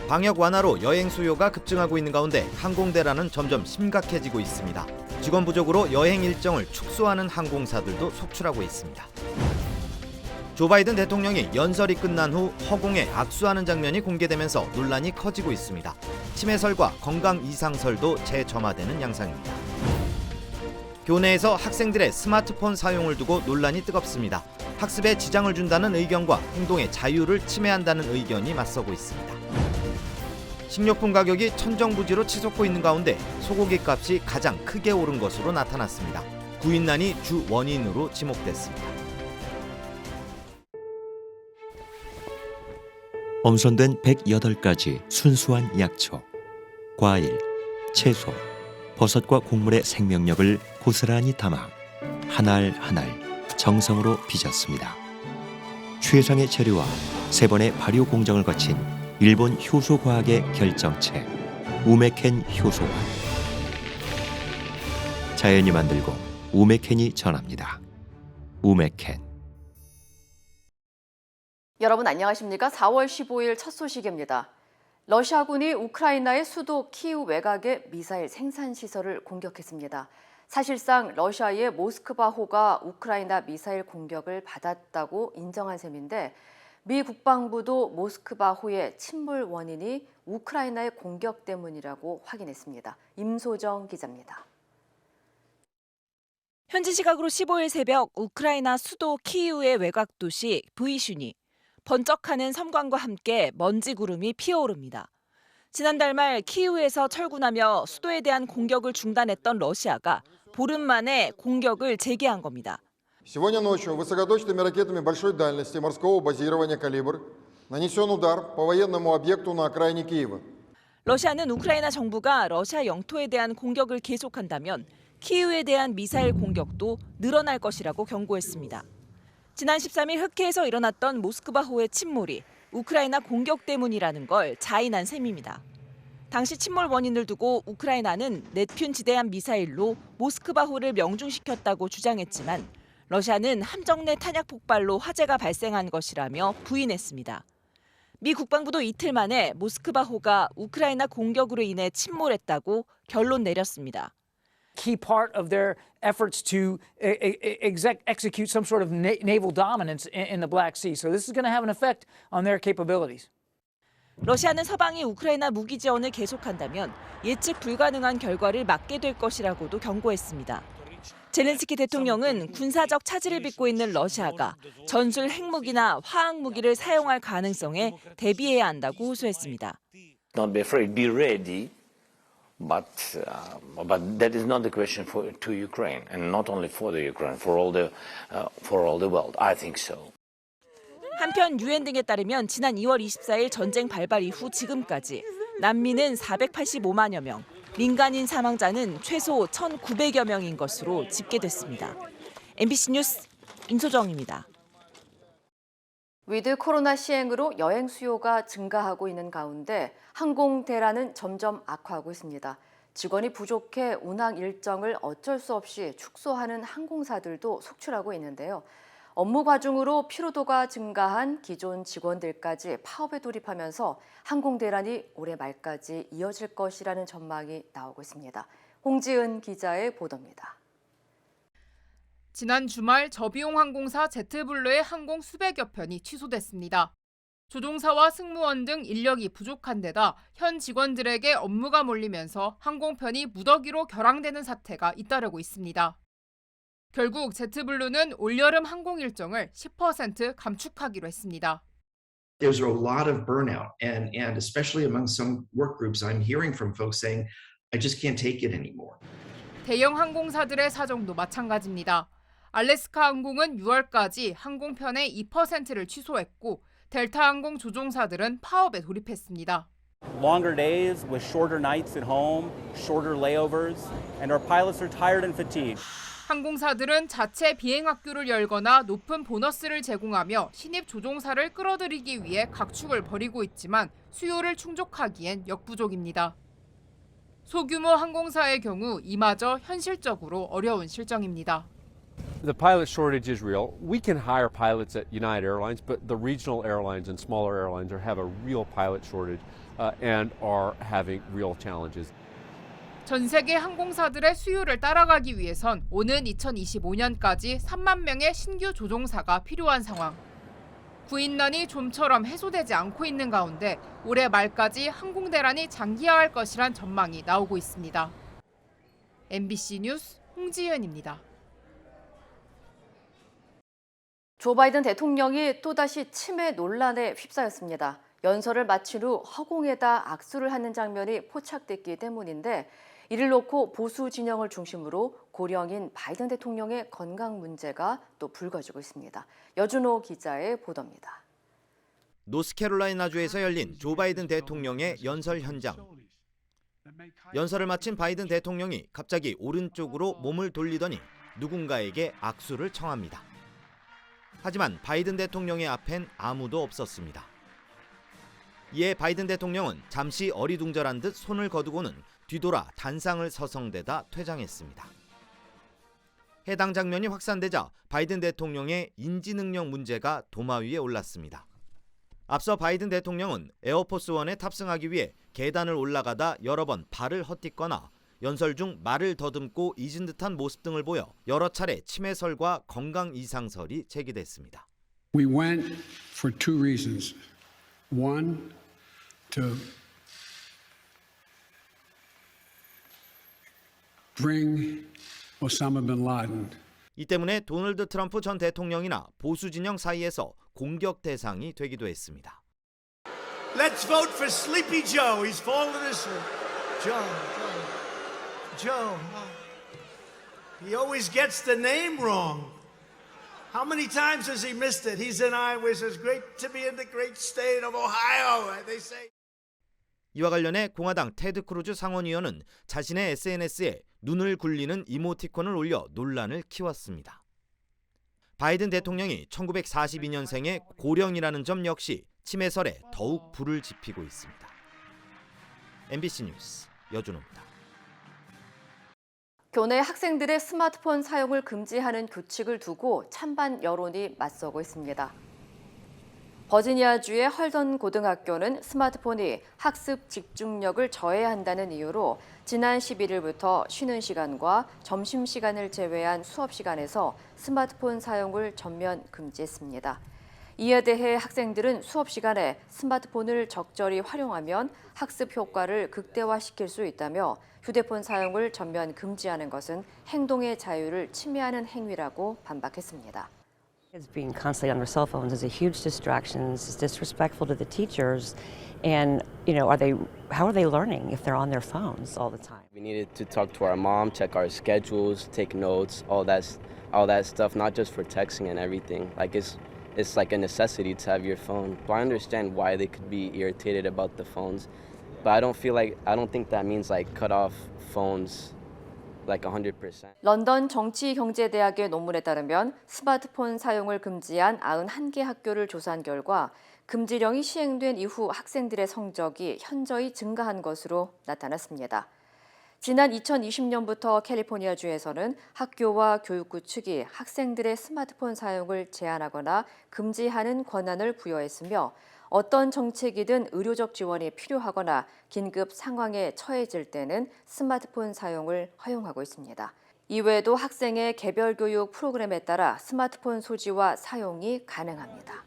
방역 완화로 여행 수요가 급증하고 있는 가운데 항공대란은 점점 심각해지고 있습니다. 직원 부족으로 여행 일정을 축소하는 항공사들도 속출하고 있습니다. 조 바이든 대통령이 연설이 끝난 후 허공에 악수하는 장면이 공개되면서 논란이 커지고 있습니다. 치매설과 건강 이상설도 재점화되는 양상입니다. 교내에서 학생들의 스마트폰 사용을 두고 논란이 뜨겁습니다. 학습에 지장을 준다는 의견과 행동의 자유를 침해한다는 의견이 맞서고 있습니다. 식료품 가격이 천정부지로 치솟고 있는 가운데 소고기 값이 가장 크게 오른 것으로 나타났습니다. 구인난이 주 원인으로 지목됐습니다. 엄선된 108가지 순수한 약초, 과일, 채소, 버섯과 곡물의 생명력을 고스란히 담아 한 알 한 알 정성으로 빚었습니다. 최상의 재료와 3번의 발효 공정을 거친 일본 효소과학의 결정체 우메켄 효소화. 자연이 만들고 우메켄이 전합니다. 우메켄. 여러분 안녕하십니까? 4월 15일 첫 소식입니다. 러시아군이 우크라이나의 수도 키이우 외곽의 미사일 생산 시설을 공격했습니다. 사실상 러시아의 모스크바호가 우크라이나 미사일 공격을 받았다고 인정한 셈인데 미 국방부도 모스크바호의 침몰 원인이 우크라이나의 공격 때문이라고 확인했습니다. 임소정 기자입니다. 현지 시각으로 15일 새벽 우크라이나 수도 키이우의 외곽 도시 브이슈니. 번쩍하는 섬광과 함께 먼지 구름이 피어오릅니다. 지난달 말 키이우에서 철군하며 수도에 대한 공격을 중단했던 러시아가 보름 만에 공격을 재개한 겁니다. Сегодня ночью высокоточными ракетами большой дальности морского базирования «Калибр» нанесен удар по военному объекту на окраине Киева. 러시아는 우크라이나 정부가 러시아 영토에 대한 공격을 계속한다면 키이우에 대한 미사일 공격도 늘어날 것이라고 경고했습니다. 지난 13일 흑해에서 일어났던 모스크바호의 침몰이 우크라이나 공격 때문이라는 걸 자인한 셈입니다. 당시 침몰 원인을 두고 우크라이나는 네튠 지대함 미사일로 모스크바호를 명중시켰다고 주장했지만 러시아는 함정 내 탄약 폭발로 화재가 발생한 것이라며 부인했습니다. 미 국방부도 이틀 만에 모스크바호가 우크라이나 공격으로 인해 침몰했다고 결론 내렸습니다. Key part of their efforts to execute some sort of naval dominance in the Black Sea. So this is going to have an effect on their capabilities. 러시아는 서방이 우크라이나 무기 지원을 계속한다면 예측 불가능한 결과를 맞게 될 것이라고도 경고했습니다. 젤렌스키 대통령은 군사적 차질을 빚고 있는 러시아가 전술 핵무기나 화학무기를 사용할 가능성에 대비해야 한다고 호소했습니다. Don't be afraid, be ready. But that is not the question to Ukraine, and not only for the Ukraine, for all the world. I think so. 한편 유엔 등에 따르면 지난 2월 24일 전쟁 발발 이후 지금까지 난민은 485만여 명, 민간인 사망자는 최소 1,900여 명인 것으로 집계됐습니다. MBC 뉴스 임소정입니다. 위드 코로나 시행으로 여행 수요가 증가하고 있는 가운데 항공 대란은 점점 악화하고 있습니다. 직원이 부족해 운항 일정을 어쩔 수 없이 축소하는 항공사들도 속출하고 있는데요. 업무 과중으로 피로도가 증가한 기존 직원들까지 파업에 돌입하면서 항공 대란이 올해 말까지 이어질 것이라는 전망이 나오고 있습니다. 홍지은 기자의 보도입니다. 지난 주말 저비용 항공사 제트블루의 항공 수백여 편이 취소됐습니다. 조종사와 승무원 등 인력이 부족한 데다 현 직원들에게 업무가 몰리면서 항공편이 무더기로 결항되는 사태가 잇따르고 있습니다. 결국 제트블루는 올여름 항공 일정을 10% 감축하기로 했습니다. There's a lot of burnout and especially among some work groups I'm hearing from folks saying I just can't take it anymore. 대형 항공사들의 사정도 마찬가지입니다. 알래스카 항공은 6월까지 항공편의 2%를 취소했고 델타 항공 조종사들은 파업에 돌입했습니다. Longer days with shorter nights at home, shorter layovers, and our pilots are tired and fatigued. 항공사들은 자체 비행학교를 열거나 높은 보너스를 제공하며 신입 조종사를 끌어들이기 위해 각축을 벌이고 있지만 수요를 충족하기엔 역부족입니다. 소규모 항공사의 경우 이마저 현실적으로 어려운 실정입니다. The pilot shortage is real. We can hire pilots at United Airlines, but the regional airlines and smaller airlines have a real pilot shortage. and are having real challenges. 전 세계 항공사들의 수요를 따라가기 위해선 오는 2025년까지 3만 명의 신규 조종사가 필요한 상황. 구인난이 좀처럼 해소되지 않고 있는 가운데 올해 말까지 항공대란이 장기화할 것이란 전망이 나오고 있습니다. MBC 뉴스 홍지연입니다. 조 바이든 대통령이 또다시 치매 논란에 휩싸였습니다. 연설을 마친 후 허공에다 악수를 하는 장면이 포착됐기 때문인데 이를 놓고 보수 진영을 중심으로 고령인 바이든 대통령의 건강 문제가 또 불거지고 있습니다. 여준호 기자의 보도입니다. 노스캐롤라이나주에서 열린 조 바이든 대통령의 연설 현장. 연설을 마친 바이든 대통령이 갑자기 오른쪽으로 몸을 돌리더니 누군가에게 악수를 청합니다. 하지만 바이든 대통령의 앞엔 아무도 없었습니다. 이에 바이든 대통령은 잠시 어리둥절한 듯 손을 거두고는 뒤돌아 단상을 서성대다 퇴장했습니다. 해당 장면이 확산되자 바이든 대통령의 인지능력 문제가 도마 위에 올랐습니다. 앞서 바이든 대통령은 에어포스원에 탑승하기 위해 계단을 올라가다 여러 번 발을 헛디거나 연설 중 말을 더듬고 잊은 듯한 모습 등을 보여 여러 차례 치매설과 건강 이상설이 제기됐습니다. We went for two reasons. One, to bring Osama bin Laden. 이 때문에 도널드 트럼프 전 대통령이나 보수 진영 사이에서 공격 대상이 되기도 했습니다. Let's vote for Sleepy Joe. He's fallen asleep. Joe. He always gets the name wrong. How many times has he missed it? He's in Iowa. It's great to be in the great state of Ohio, they say. 이와 관련해 공화당 테드 크루즈 상원의원은 자신의 SNS에 눈을 굴리는 이모티콘을 올려 논란을 키웠습니다. 바이든 대통령이 1942년생의 고령이라는 점 역시 치매설에 더욱 불을 지피고 있습니다. MBC 뉴스 여준호입니다. 교내 학생들의 스마트폰 사용을 금지하는 규칙을 두고 찬반 여론이 맞서고 있습니다. 버지니아주의 헐던 고등학교는 스마트폰이 학습 집중력을 저해한다는 이유로 지난 11일부터 쉬는 시간과 점심시간을 제외한 수업 시간에서 스마트폰 사용을 전면 금지했습니다. 이에 대해 학생들은 수업 시간에 스마트폰을 적절히 활용하면 학습 효과를 극대화시킬 수 있다며 휴대폰 사용을 전면 금지하는 것은 행동의 자유를 침해하는 행위라고 반박했습니다. Kids being constantly on their cell phones is a huge distraction. It's disrespectful to the teachers, and how are they learning if they're on their phones all the time? We needed to talk to our mom, check our schedules, take notes, all that stuff. Not just for texting and everything. Like it's like a necessity to have your phone. But I understand why they could be irritated about the phones, but I don't think that means like cut off phones. Like 100%. 런던 정치경제대학의 논문에 따르면 스마트폰 사용을 금지한 91개 학교를 조사한 결과 금지령이 시행된 이후 학생들의 성적이 현저히 증가한 것으로 나타났습니다. 지난 2020년부터 캘리포니아주에서는 학교와 교육부 측이 학생들의 스마트폰 사용을 제한하거나 금지하는 권한을 부여했으며 어떤 정책이든 의료적 지원이 필요하거나 긴급 상황에 처해질 때는 스마트폰 사용을 허용하고 있습니다. 이외에도 학생의 개별 교육 프로그램에 따라 스마트폰 소지와 사용이 가능합니다.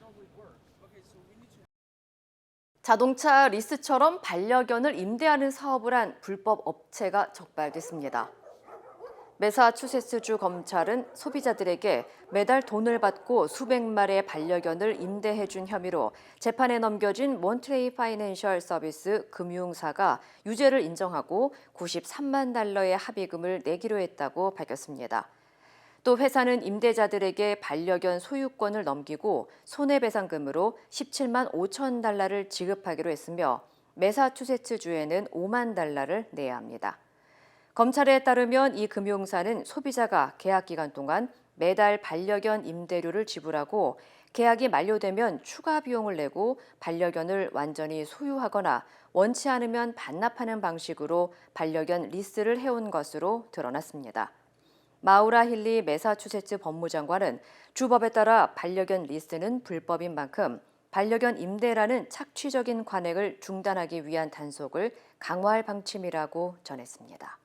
자동차 리스처럼 반려견을 임대하는 사업을 한 불법 업체가 적발됐습니다. 매사추세츠주 검찰은 소비자들에게 매달 돈을 받고 수백 마리의 반려견을 임대해준 혐의로 재판에 넘겨진 몬트레이 파이낸셜 서비스 금융사가 유죄를 인정하고 $93만 달러의 합의금을 내기로 했다고 밝혔습니다. 또 회사는 임대자들에게 반려견 소유권을 넘기고 손해배상금으로 $17만 5천 달러를 지급하기로 했으며 매사추세츠주에는 $5만 달러를 내야 합니다. 검찰에 따르면 이 금융사는 소비자가 계약 기간 동안 매달 반려견 임대료를 지불하고 계약이 만료되면 추가 비용을 내고 반려견을 완전히 소유하거나 원치 않으면 반납하는 방식으로 반려견 리스를 해온 것으로 드러났습니다. 마우라 힐리 매사추세츠 법무장관은 주법에 따라 반려견 리스는 불법인 만큼 반려견 임대라는 착취적인 관행을 중단하기 위한 단속을 강화할 방침이라고 전했습니다.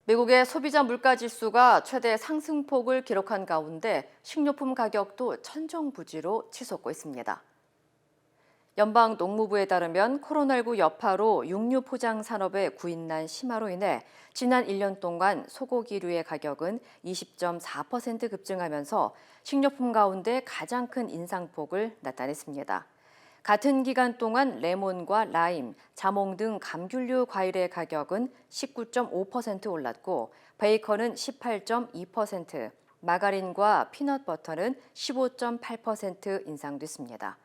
미국의 소비자 물가지수가 최대 상승폭을 기록한 가운데 식료품 가격도 천정부지로 치솟고 있습니다. 연방 농무부에 따르면 코로나19 여파로 육류 포장 산업의 구인난 심화로 인해 지난 1년 동안 소고기류의 가격은 20.4% 급증하면서 식료품 가운데 가장 큰 인상폭을 나타냈습니다. 같은 기간 동안 레몬과 라임, 자몽 등 감귤류 과일의 가격은 19.5% 올랐고 베이컨은 18.2%, 마가린과 피넛버터는 15.8% 인상됐습니다.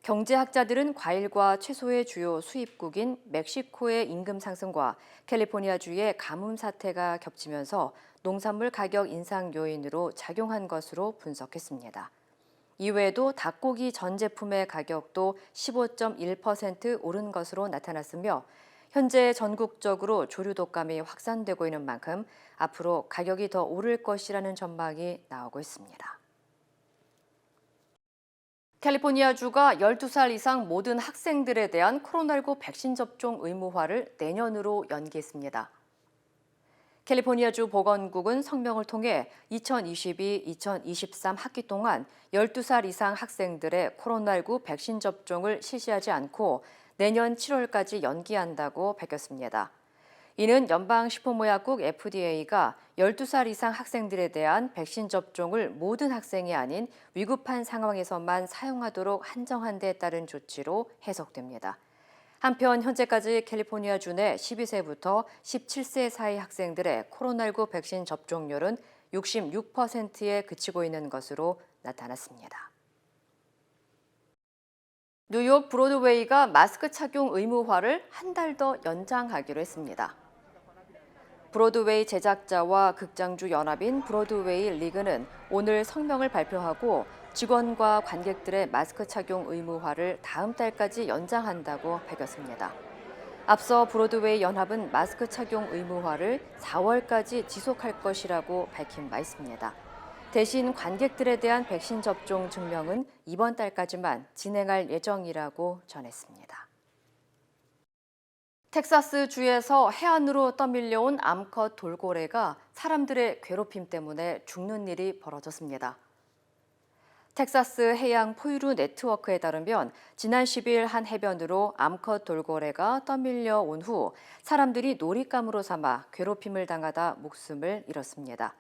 경제학자들은 과일과 채소의 주요 수입국인 멕시코의 임금 상승과 캘리포니아주의 가뭄 사태가 겹치면서 농산물 가격 인상 요인으로 작용한 것으로 분석했습니다. 이외에도 닭고기 전 제품의 가격도 15.1% 오른 것으로 나타났으며 현재 전국적으로 조류 독감이 확산되고 있는 만큼 앞으로 가격이 더 오를 것이라는 전망이 나오고 있습니다. 캘리포니아주가 12살 이상 모든 학생들에 대한 코로나19 백신 접종 의무화를 내년으로 연기했습니다. 캘리포니아주 보건국은 성명을 통해 2022-2023 학기 동안 12살 이상 학생들의 코로나19 백신 접종을 실시하지 않고 내년 7월까지 연기한다고 밝혔습니다. 이는 연방식품의약국 FDA가 12살 이상 학생들에 대한 백신 접종을 모든 학생이 아닌 위급한 상황에서만 사용하도록 한정한 데 따른 조치로 해석됩니다. 한편 현재까지 캘리포니아주 내 12세부터 17세 사이 학생들의 코로나19 백신 접종률은 66%에 그치고 있는 것으로 나타났습니다. 뉴욕 브로드웨이가 마스크 착용 의무화를 한 달 더 연장하기로 했습니다. 브로드웨이 제작자와 극장주 연합인 브로드웨이 리그는 오늘 성명을 발표하고 직원과 관객들의 마스크 착용 의무화를 다음 달까지 연장한다고 밝혔습니다. 앞서 브로드웨이 연합은 마스크 착용 의무화를 4월까지 지속할 것이라고 밝힌 바 있습니다. 대신 관객들에 대한 백신 접종 증명은 이번 달까지만 진행할 예정이라고 전했습니다. 텍사스 주에서 해안으로 떠밀려온 암컷 돌고래가 사람들의 괴롭힘 때문에 죽는 일이 벌어졌습니다. 텍사스 해양 포유류 네트워크에 따르면 지난 10일 한 해변으로 암컷 돌고래가 떠밀려 온 후 사람들이 놀잇감으로 삼아 괴롭힘을 당하다 목숨을 잃었습니다.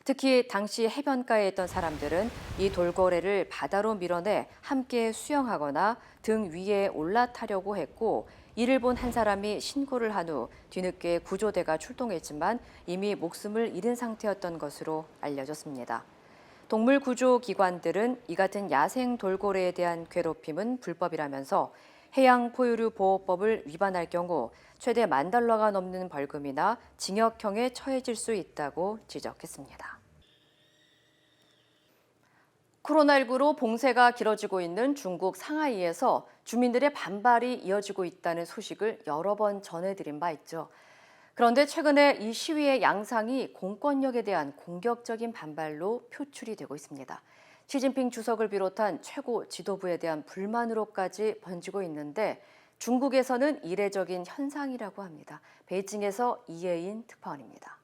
특히 당시 해변가에 있던 사람들은 이 돌고래를 바다로 밀어내 함께 수영하거나 등 위에 올라타려고 했고 이를 본 한 사람이 신고를 한 후 뒤늦게 구조대가 출동했지만 이미 목숨을 잃은 상태였던 것으로 알려졌습니다. 동물구조기관들은 이 같은 야생 돌고래에 대한 괴롭힘은 불법이라면서 해양포유류보호법을 위반할 경우 최대 $10,000가 넘는 벌금이나 징역형에 처해질 수 있다고 지적했습니다. 코로나19로 봉쇄가 길어지고 있는 중국 상하이에서 주민들의 반발이 이어지고 있다는 소식을 여러 번 전해드린 바 있죠. 그런데 최근에 이 시위의 양상이 공권력에 대한 공격적인 반발로 표출이 되고 있습니다. 시진핑 주석을 비롯한 최고 지도부에 대한 불만으로까지 번지고 있는데 중국에서는 이례적인 현상이라고 합니다. 베이징에서 이예인 특파원입니다.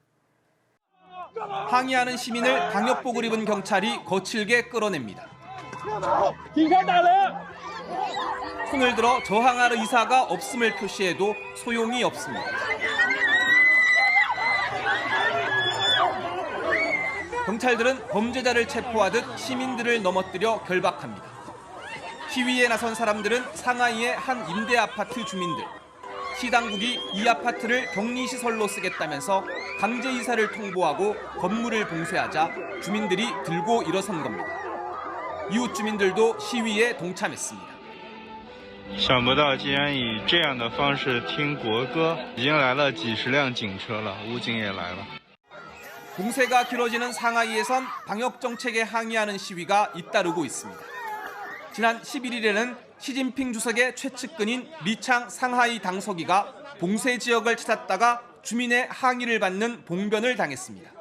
항의하는 시민을 방역복을 입은 경찰이 거칠게 끌어냅니다. 손을 들어 저항할 의사가 없음을 표시해도 소용이 없습니다. 경찰들은 범죄자를 체포하듯 시민들을 넘어뜨려 결박합니다. 시위에 나선 사람들은 상하이의 한 임대 아파트 주민들. 시 당국이 이 아파트를 격리시설로 쓰겠다면서 강제 이사를 통보하고 건물을 봉쇄하자 주민들이 들고 일어선 겁니다. 이웃 주민들도 시위에 동참했습니다. 想不到竟然以这样的方式听国歌，已经来了几十辆警车了，武警也来了。 봉쇄가 길어지는 상하이에선 방역 정책에 항의하는 시위가 잇따르고 있습니다. 지난 11일에는 시진핑 주석의 최측근인 리창 상하이 당서기가 봉쇄 지역을 찾았다가 주민의 항의를 받는 봉변을 당했습니다.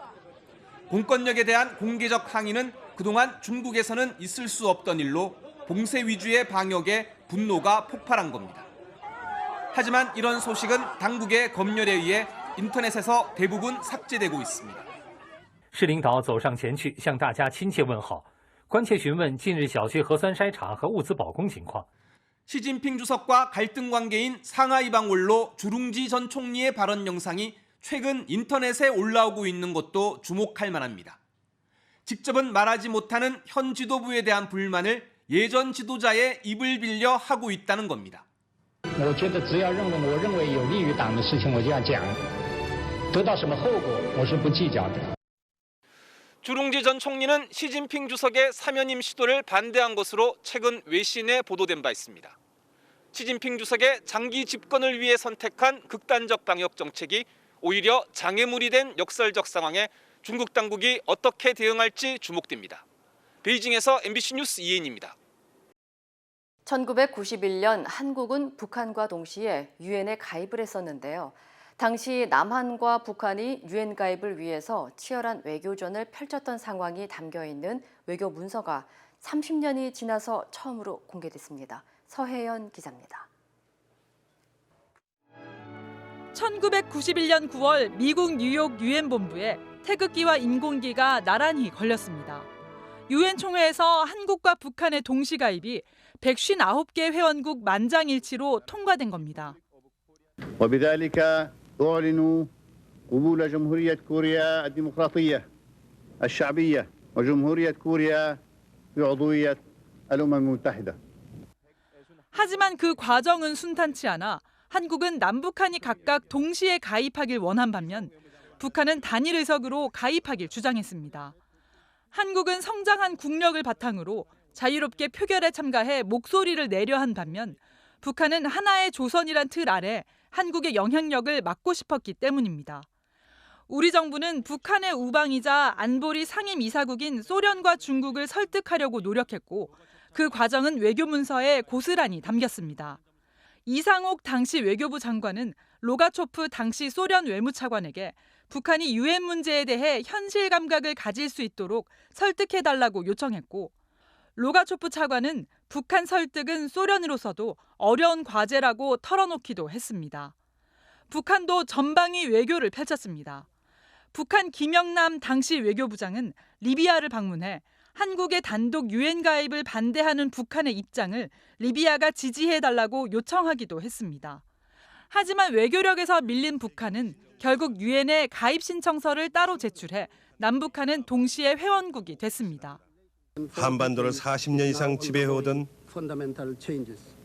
공권력에 대한 공개적 항의는 그동안 중국에서는 있을 수 없던 일로 봉쇄 위주의 방역에 분노가 폭발한 겁니다. 하지만 이런 소식은 당국의 검열에 의해 인터넷에서 대부분 삭제되고 있습니다. 市领导走上前去向大家亲切问好，关切询问近日小区核酸筛查和物资保供情况。 시진핑 주석과 갈등 관계인 상하이 방울로 주룽지 전 총리의 발언 영상이 최근 인터넷에 올라오고 있는 것도 주목할 만합니다. 직접은 말하지 못하는 현 지도부에 대한 불만을 예전 지도자의 입을 빌려 하고 있다는 겁니다. 我觉得只要我认为有利于党的事情，我就要讲，得到什么后果，我是不计较的。 주룽지 전 총리는 시진핑 주석의 사면임 시도를 반대한 것으로 최근 외신에 보도된 바 있습니다. 시진핑 주석의 장기 집권을 위해 선택한 극단적 방역 정책이 오히려 장애물이 된 역설적 상황에 중국 당국이 어떻게 대응할지 주목됩니다. 베이징에서 MBC 뉴스 이혜인입니다. 1991년 한국은 북한과 동시에 유엔에 가입을 했었는데요. 당시 남한과 북한이 유엔 가입을 위해서 치열한 외교전을 펼쳤던 상황이 담겨 있는 외교 문서가 30년이 지나서 처음으로 공개됐습니다. 서혜연 기자입니다. 1991년 9월 미국 뉴욕 유엔 본부에 태극기와 인공기가 나란히 걸렸습니다. 유엔 총회에서 한국과 북한의 동시 가입이 159개 회원국 만장일치로 통과된 겁니다. وبذلك أعلن قبول جمهورية كوريا الديمقراطية الشعبية وجمهورية كوريا بعضوية الأمم المتحدة. 하지만 그 과정은 순탄치 않아 한국은 남북한이 각각 동시에 가입하길 원한 반면 북한은 단일 의석으로 가입하길 주장했습니다. 한국은 성장한 국력을 바탕으로 자유롭게 표결에 참가해 목소리를 내려 한 반면 북한은 하나의 조선이란 틀 아래 한국의 영향력을 막고 싶었기 때문입니다. 우리 정부는 북한의 우방이자 안보리 상임이사국인 소련과 중국을 설득하려고 노력했고 그 과정은 외교문서에 고스란히 담겼습니다. 이상옥 당시 외교부 장관은 로가초프 당시 소련 외무차관에게 북한이 유엔 문제에 대해 현실 감각을 가질 수 있도록 설득해달라고 요청했고 로가초프 차관은 북한 설득은 소련으로서도 어려운 과제라고 털어놓기도 했습니다. 북한도 전방위 외교를 펼쳤습니다. 북한 김영남 당시 외교부장은 리비아를 방문해 한국의 단독 유엔 가입을 반대하는 북한의 입장을 리비아가 지지해달라고 요청하기도 했습니다. 하지만 외교력에서 밀린 북한은 결국 유엔에 가입 신청서를 따로 제출해 남북한은 동시에 회원국이 됐습니다. 한반도를 40년 이상 지배해오던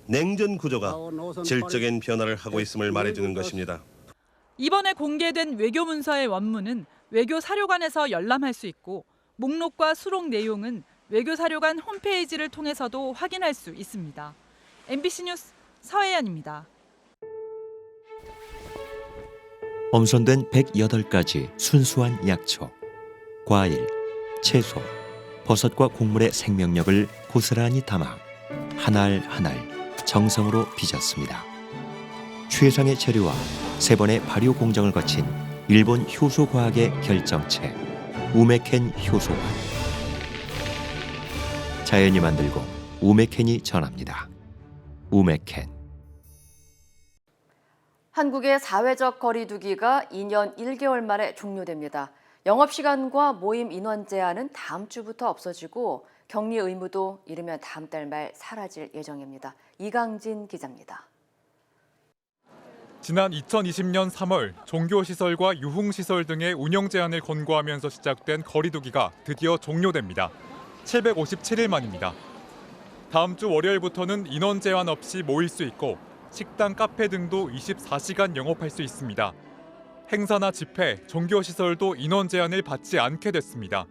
냉전 구조가 질적인 변화를 하고 있음을 말해주는 것입니다. 이번에 공개된 외교문서의 원문은 외교사료관에서 열람할 수 있고 목록과 수록 내용은 외교사료관 홈페이지를 통해서도 확인할 수 있습니다. MBC 뉴스 서혜연입니다. 엄선된 108가지 순수한 약초, 과일, 채소, 버섯과 곡물의 생명력을 고스란히 담아 한 알 한 알 정성으로 빚었습니다. 최상의 재료와 3번의 발효 공정을 거친 일본 효소과학의 결정체 우메켄 효소와 자연이 만들고 우메켄이 전합니다. 우메켄. 한국의 사회적 거리 두기가 2년 1개월 만에 종료됩니다. 영업시간과 모임 인원 제한은 다음 주부터 없어지고 격리 의무도 이르면 다음 달 말 사라질 예정입니다. 이강진 기자입니다. 지난 2020년 3월 종교시설과 유흥시설 등의 운영 제한을 권고하면서 시작된 거리두기가 드디어 종료됩니다. 757일 만입니다. 다음 주 월요일부터는 인원 제한 없이 모일 수 있고 식당, 카페 등도 24시간 영업할 수 있습니다. 행사나 집회, 종교시설도 인원 제한을 받지 않게 됐습니다.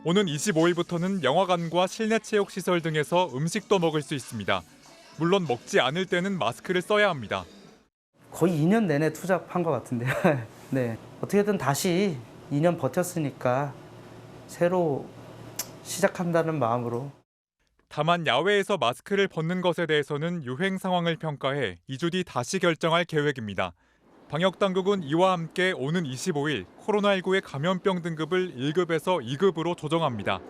오는 25일부터는 영화관과 실내 체육시설 등에서 음식도 먹을 수 있습니다. 물론 먹지 않을 때는 마스크를 써야 합니다. 거의 2년 내내 투잡한 것 같은데요. 네, 어떻게든 다시 2년 버텼으니까 새로 시작한다는 마음으로. 다만 야외에서 마스크를 벗는 것에 대해서는 유행 상황을 평가해 2주 뒤 다시 결정할 계획입니다. 방역당국은 이와 함께 오는 25일 코로나19의 감염병 등급을 1급에서 2급으로 조정합니다.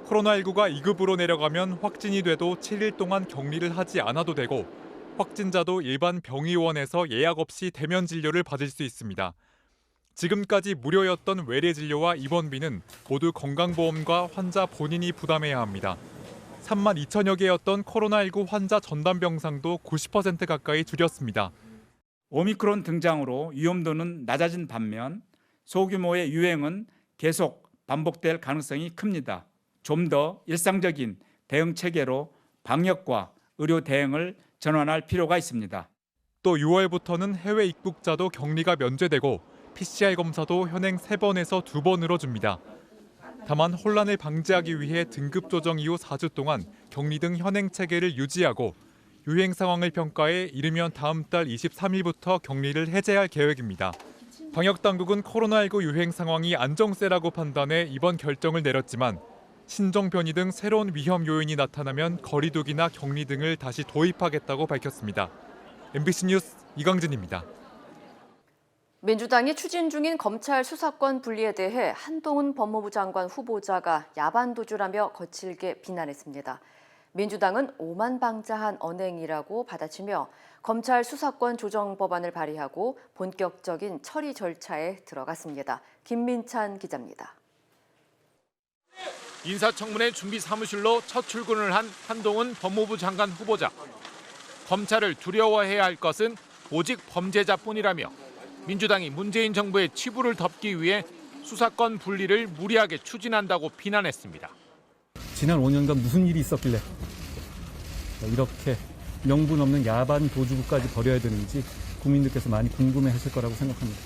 코로나19가 2급으로 내려가면 확진이 돼도 7일 동안 격리를 하지 않아도 되고 확진자도 일반 병의원에서 예약 없이 대면 진료를 받을 수 있습니다. 지금까지 무료였던 외래 진료와 입원비는 모두 건강보험과 환자 본인이 부담해야 합니다. 3만 2천여 개였던 코로나19 환자 전담 병상도 90% 가까이 줄였습니다. 오미크론 등장으로 위험도는 낮아진 반면 소규모의 유행은 계속 반복될 가능성이 큽니다. 좀 더 일상적인 대응 체계로 방역과 의료 대응을 전환할 필요가 있습니다. 또 6월부터는 해외 입국자도 격리가 면제되고 PCR 검사도 현행 3번에서 2번으로 줍니다. 다만 혼란을 방지하기 위해 등급 조정 이후 4주 동안 격리 등 현행 체계를 유지하고 유행 상황을 평가해 이르면 다음 달 23일부터 격리를 해제할 계획입니다. 방역당국은 코로나19 유행 상황이 안정세라고 판단해 이번 결정을 내렸지만 신종 변이 등 새로운 위험 요인이 나타나면 거리두기나 격리 등을 다시 도입하겠다고 밝혔습니다. MBC 뉴스 이강진입니다. 민주당이 추진 중인 검찰 수사권 분리에 대해 한동훈 법무부 장관 후보자가 야반도주라며 거칠게 비난했습니다. 민주당은 오만방자한 언행이라고 받아치며 검찰 수사권 조정 법안을 발의하고 본격적인 처리 절차에 들어갔습니다. 김민찬 기자입니다. 인사청문회 준비 사무실로 첫 출근을 한 한동훈 법무부 장관 후보자. 검찰을 두려워해야 할 것은 오직 범죄자뿐이라며 민주당이 문재인 정부의 치부를 덮기 위해 수사권 분리를 무리하게 추진한다고 비난했습니다. 지난 5년간 무슨 일이 있었길래 이렇게 명분 없는 야반 도주까지 벌여야 되는지 국민들께서 많이 궁금해하실 거라고 생각합니다.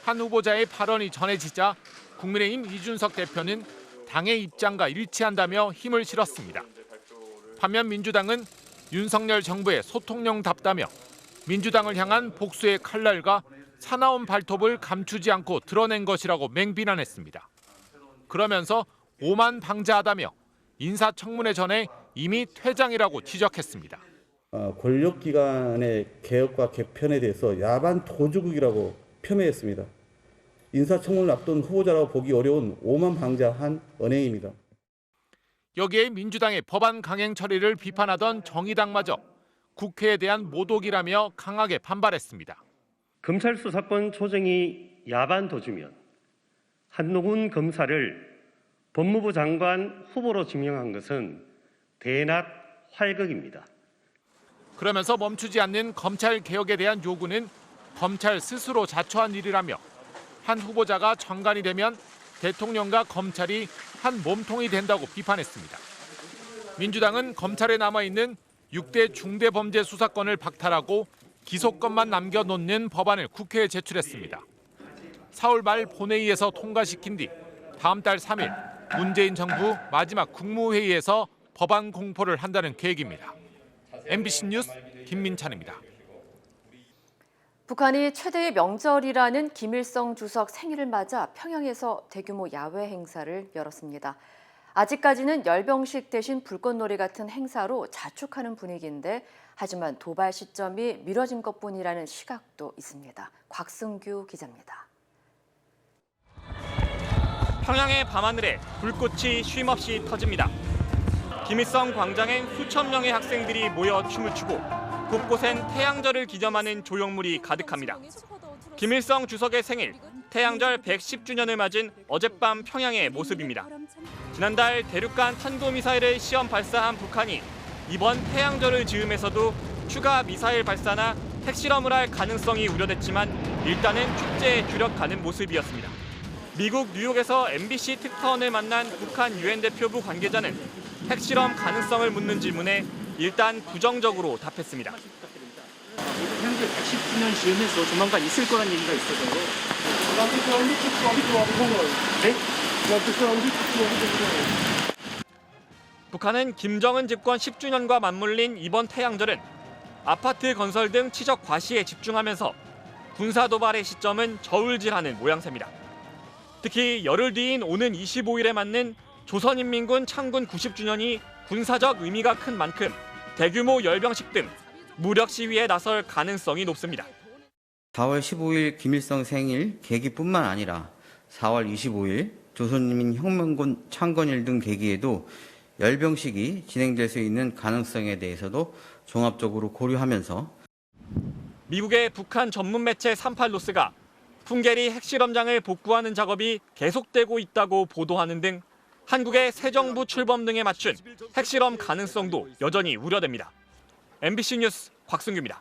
한 후보자의 발언이 전해지자 국민의힘 이준석 대표는 당의 입장과 일치한다며 힘을 실었습니다. 반면 민주당은 윤석열 정부의 소통령답다며 민주당을 향한 복수의 칼날과 사나운 발톱을 감추지 않고 드러낸 것이라고 맹비난했습니다. 그러면서 오만방자하다며 인사청문회 전에 이미 퇴장이라고 지적했습니다. 권력기관의 개혁과 개편에 대해서 야반 도주국이라고 폄훼했습니다. 인사청문을 앞둔 후보자라고 보기 어려운 오만방자한 언행입니다. 여기에 민주당의 법안 강행 처리를 비판하던 정의당마저 국회에 대한 모독이라며 강하게 반발했습니다. 검찰 수사권 조정이 야반 도주면 한동훈 검사를 법무부 장관 후보로 지명한 것은 대낮 활극입니다. 그러면서 멈추지 않는 검찰 개혁에 대한 요구는 검찰 스스로 자초한 일이라며 한 후보자가 장관이 되면 대통령과 검찰이 한 몸통이 된다고 비판했습니다. 민주당은 검찰에 남아있는 6대 중대범죄 수사권을 박탈하고 기소권만 남겨놓는 법안을 국회에 제출했습니다. 4월 말 본회의에서 통과시킨 뒤 다음 달 3일 문재인 정부 마지막 국무회의에서 법안 공포를 한다는 계획입니다. MBC 뉴스 김민찬입니다. 북한이 최대의 명절이라는 김일성 주석 생일을 맞아 평양에서 대규모 야외 행사를 열었습니다. 아직까지는 열병식 대신 불꽃놀이 같은 행사로 자축하는 분위기인데 하지만 도발 시점이 미뤄진 것뿐이라는 시각도 있습니다. 곽승규 기자입니다. 평양의 밤하늘에 불꽃이 쉼없이 터집니다. 김일성 광장엔 수천 명의 학생들이 모여 춤을 추고 곳곳엔 태양절을 기념하는 조형물이 가득합니다. 김일성 주석의 생일, 태양절 110주년을 맞은 어젯밤 평양의 모습입니다. 지난달 대륙간 탄도미사일을 시험 발사한 북한이 이번 태양절을 즈음해서도 추가 미사일 발사나 핵실험을 할 가능성이 우려됐지만 일단은 축제에 주력하는 모습이었습니다. 미국 뉴욕에서 MBC 특파원을 만난 북한 유엔 대표부 관계자는 핵실험 가능성을 묻는 질문에 일단 부정적으로 답했습니다. 태양절 110주년 즈음에서 조만간 있을 거란 얘기가 있어서요. 북한은 김정은 집권 10주년과 맞물린 이번 태양절은 아파트 건설 등 치적 과시에 집중하면서 군사 도발의 시점은 저울질하는 모양새입니다. 특히 열흘 뒤인 오는 25일에 맞는 조선인민군 창군 90주년이 군사적 의미가 큰 만큼 대규모 열병식 등 무력 시위에 나설 가능성이 높습니다. 4월 15일 김일성 생일 계기뿐만 아니라 4월 25일 조선인민혁명군 창건일 등 계기에도 열병식이 진행될 수 있는 가능성에 대해서도 종합적으로 고려하면서 미국의 북한 전문 매체 38노스가 풍계리 핵실험장을 복구하는 작업이 계속되고 있다고 보도하는 등 한국의 새 정부 출범 등에 맞춘 핵실험 가능성도 여전히 우려됩니다. MBC 뉴스 곽승규입니다.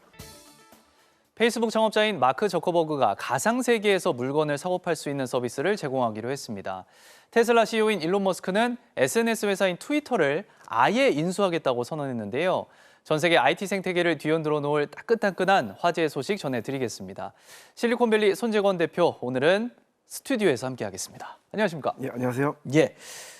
페이스북 창업자인 마크 저커버그가 가상세계에서 물건을 사고 팔 수 있는 서비스를 제공하기로 했습니다. 테슬라 CEO인 일론 머스크는 SNS 회사인 트위터를 아예 인수하겠다고 선언했는데요. 전 세계 IT 생태계를 뒤흔들어 놓을 따끈따끈한 화제의 소식 전해드리겠습니다. 실리콘밸리 손재건 대표, 오늘은 스튜디오에서 함께하겠습니다. 안녕하십니까? 예, 안녕하세요. 예,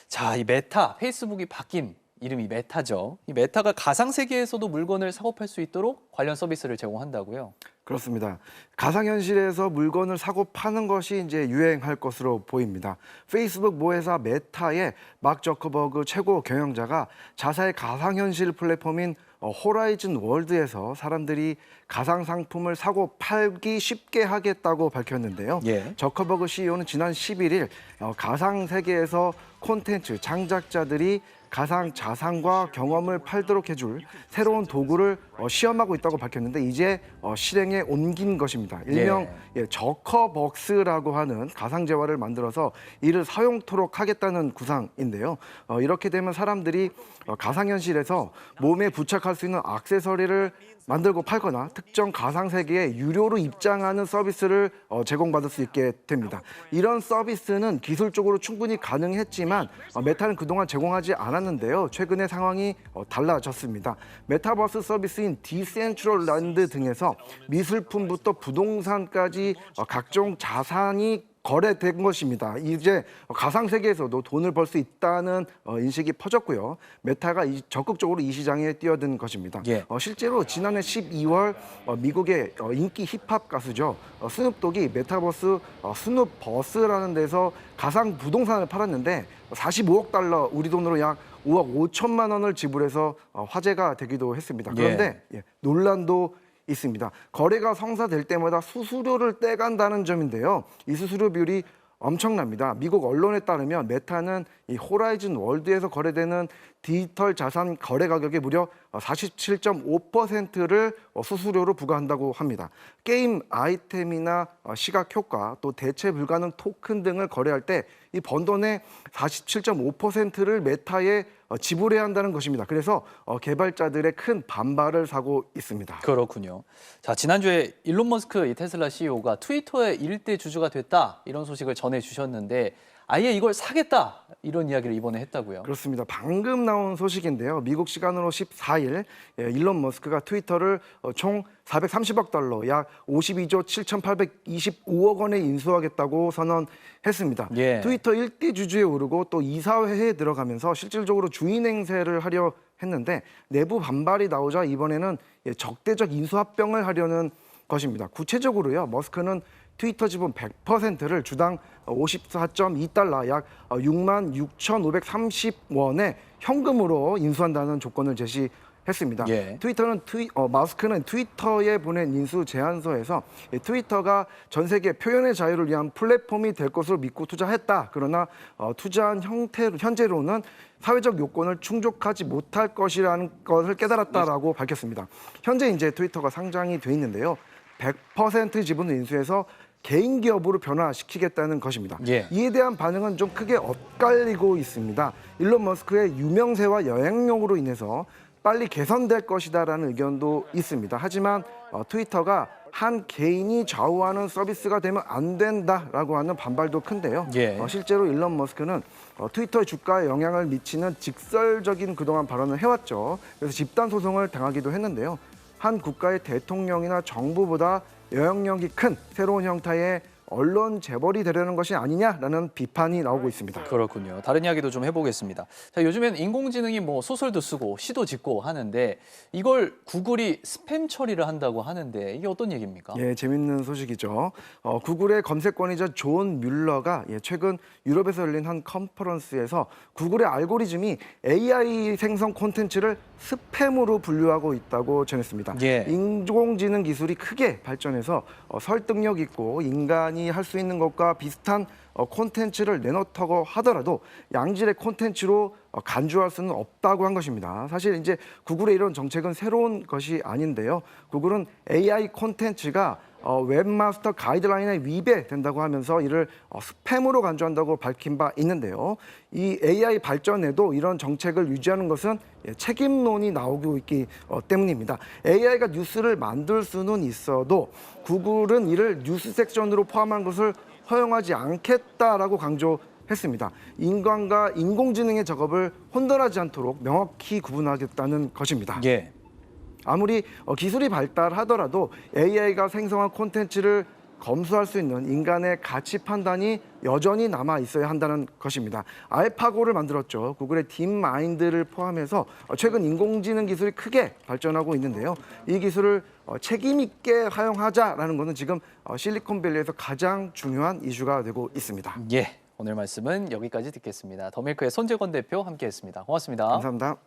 자, 이 메타, 페이스북이 바뀐 이름이 메타죠. 이 메타가 가상세계에서도 물건을 사고 팔 수 있도록 관련 서비스를 제공한다고요? 그렇습니다. 가상현실에서 물건을 사고 파는 것이 이제 유행할 것으로 보입니다. 페이스북 모회사 메타의 막 저커버그 최고 경영자가 자사의 가상현실 플랫폼인 호라이즌 월드에서 사람들이 가상 상품을 사고 팔기 쉽게 하겠다고 밝혔는데요. 예. 저커버그 CEO는 지난 11일 가상 세계에서 콘텐츠 창작자들이 가상 자산과 경험을 팔도록 해줄 새로운 도구를 시험하고 있다고 밝혔는데 이제 실행에 옮긴 것입니다. 일명 저커벅스라고 하는 가상 재화를 만들어서 이를 사용토록 하겠다는 구상인데요. 이렇게 되면 사람들이 가상현실에서 몸에 부착할 수 있는 액세서리를 만들고 팔거나 특정 가상 세계에 유료로 입장하는 서비스를 제공받을 수 있게 됩니다. 이런 서비스는 기술적으로 충분히 가능했지만 메타는 그동안 제공하지 않았는데요. 최근에 상황이 달라졌습니다. 메타버스 서비스인 디센트럴랜드 등에서 미술품부터 부동산까지 각종 자산이 거래된 것입니다. 이제 가상 세계에서도 돈을 벌 수 있다는 인식이 퍼졌고요. 메타가 적극적으로 이 시장에 뛰어든 것입니다. 예. 실제로 지난해 12월 미국의 인기 힙합 가수죠. 스눕독이 메타버스 스눕버스라는 데서 가상 부동산을 팔았는데 45억 달러, 우리 돈으로 약 5억 5천만 원을 지불해서 화제가 되기도 했습니다. 그런데 논란도 있습니다. 거래가 성사될 때마다 수수료를 떼간다는 점인데요. 이 수수료 비율이 엄청납니다. 미국 언론에 따르면 메타는 이 호라이즌 월드에서 거래되는 디지털 자산 거래 가격의 무려 47.5%를 수수료로 부과한다고 합니다. 게임 아이템이나 시각 효과, 또 대체 불가능 토큰 등을 거래할 때 이 번 돈의 47.5%를 메타에 지불해야 한다는 것입니다. 그래서 개발자들의 큰 반발을 사고 있습니다. 그렇군요. 자, 지난주에 일론 머스크 이 테슬라 CEO가 트위터의 일대 주주가 됐다, 이런 소식을 전해주셨는데 아예 이걸 사겠다, 이런 이야기를 이번에 했다고요? 그렇습니다. 방금 나온 소식인데요. 미국 시간으로 14일 일론 머스크가 트위터를 총 430억 달러, 약 52조 7,825억 원에 인수하겠다고 선언했습니다. 예. 트위터 1대 주주에 오르고 또 이사회에 들어가면서 실질적으로 주인 행세를 하려 했는데 내부 반발이 나오자 이번에는 적대적 인수합병을 하려는 것입니다. 구체적으로요, 머스크는 트위터 지분 100%를 주당 54.2달러, 약 66,530원에 현금으로 인수한다는 조건을 제시했습니다. 예. 마스크는 트위터에 보낸 인수 제안서에서 트위터가 전 세계 표현의 자유를 위한 플랫폼이 될 것으로 믿고 투자했다. 그러나 투자한 현재로는 사회적 요건을 충족하지 못할 것이라는 것을 깨달았다라고 밝혔습니다. 현재 이제 트위터가 상장이 돼 있는데요. 100% 지분을 인수해서 개인 기업으로 변화시키겠다는 것입니다. 예. 이에 대한 반응은 좀 크게 엇갈리고 있습니다. 일론 머스크의 유명세와 영향력으로 인해서 빨리 개선될 것이다라는 의견도 있습니다. 하지만 트위터가 한 개인이 좌우하는 서비스가 되면 안 된다라고 하는 반발도 큰데요. 예. 실제로 일론 머스크는 트위터의 주가에 영향을 미치는 직설적인 그동안 발언을 해왔죠. 그래서 집단 소송을 당하기도 했는데요. 한 국가의 대통령이나 정부보다 영향력이 큰 새로운 형태의 언론 재벌이 되려는 것이 아니냐라는 비판이 나오고 있습니다. 그렇군요. 다른 이야기도 좀 해보겠습니다. 자, 요즘엔 인공지능이 뭐 소설도 쓰고 시도 짓고 하는데 이걸 구글이 스팸 처리를 한다고 하는데 이게 어떤 얘기입니까? 예, 재밌는 소식이죠. 구글의 검색권이자 존 뮬러가 최근 유럽에서 열린 한 컨퍼런스에서 구글의 알고리즘이 AI 생성 콘텐츠를 스팸으로 분류하고 있다고 전했습니다. 예. 인공지능 기술이 크게 발전해서 설득력 있고 인간이 할 수 있는 것과 비슷한 콘텐츠를 내놓다고 하더라도 양질의 콘텐츠로 간주할 수는 없다고 한 것입니다. 사실 이제 구글의 이런 정책은 새로운 것이 아닌데요. 구글은 AI 콘텐츠가 웹마스터 가이드라인에 위배된다고 하면서 이를 스팸으로 간주한다고 밝힌 바 있는데요. 이 AI 발전에도 이런 정책을 유지하는 것은 책임론이 나오고 있기 때문입니다. AI가 뉴스를 만들 수는 있어도 구글은 이를 뉴스 섹션으로 포함한 것을 허용하지 않겠다라고 강조했습니다. 인간과 인공지능의 작업을 혼돈하지 않도록 명확히 구분하겠다는 것입니다. 예. 아무리 기술이 발달하더라도 AI가 생성한 콘텐츠를 검수할 수 있는 인간의 가치 판단이 여전히 남아 있어야 한다는 것입니다. 알파고를 만들었죠. 구글의 딥마인드를 포함해서 최근 인공지능 기술이 크게 발전하고 있는데요. 이 기술을 책임 있게 활용하자라는 것은 지금 실리콘밸리에서 가장 중요한 이슈가 되고 있습니다. 예, 오늘 말씀은 여기까지 듣겠습니다. 더밀크의 손재건 대표 함께했습니다. 고맙습니다. 감사합니다.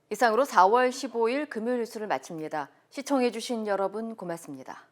이상으로 4월 15일 금요일 뉴스를 마칩니다. 시청해주신 여러분 고맙습니다.